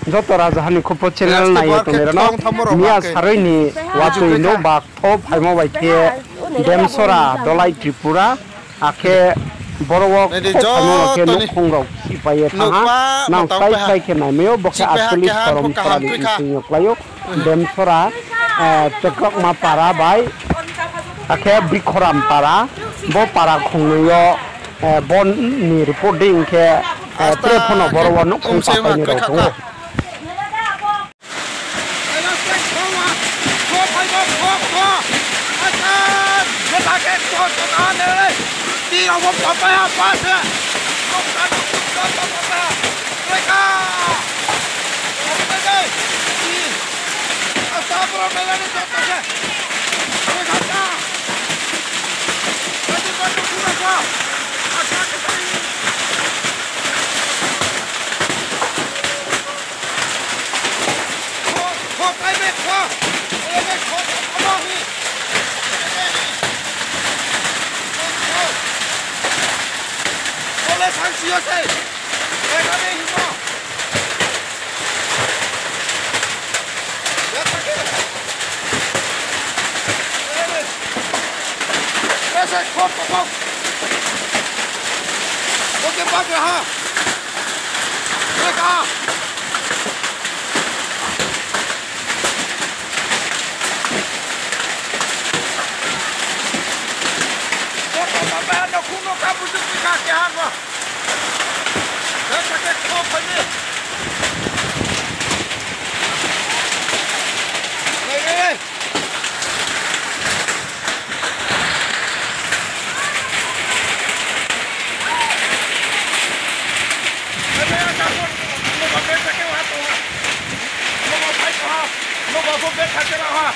joto raja hani khopo channel na yo tonero no mia saroi ni Uatoi Nouhbar Ktho Phaimo bai the demsora dolai Tripura akhe borok Phaimo ke Nouhkhoung rok sipaye tha nang sai ke na meo bokha asuli forum sara ni singyo klayo demsora chekrok ma para bai akhe bikhoram para bo para khungyo bon ni reporting ke telephone borok Nouhkhoung pa ni ro đi đâu không có phải học quá chưa không có Kroikha đây đi ở sao pro này là đi cho tôi chứ Kroikha ta đây đi con cũng là sao à sao cái gì khó cái mệt quá cái mệt khó không bao nhiêu来长期要塞，来那边行吗？来这边，来塞靠靠靠，我给八个哈，来干。Nouhkhoung ka bu du ka ke han wa da ka ke ko pa ni ei ta ko no ba be ka ke wa to ha no ba pai ko ha no ba bo be ka ke ra ha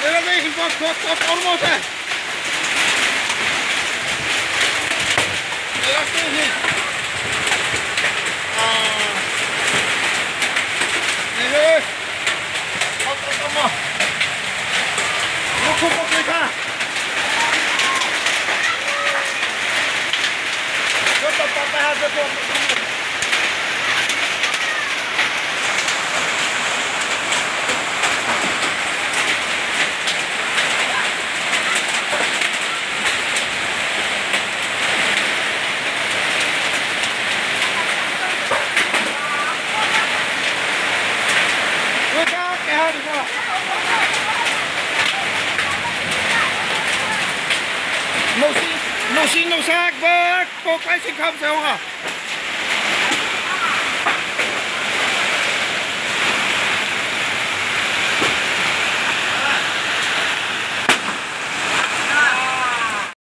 ei me hi ko almost hai No xin no xác với cô cái xin không sao hả?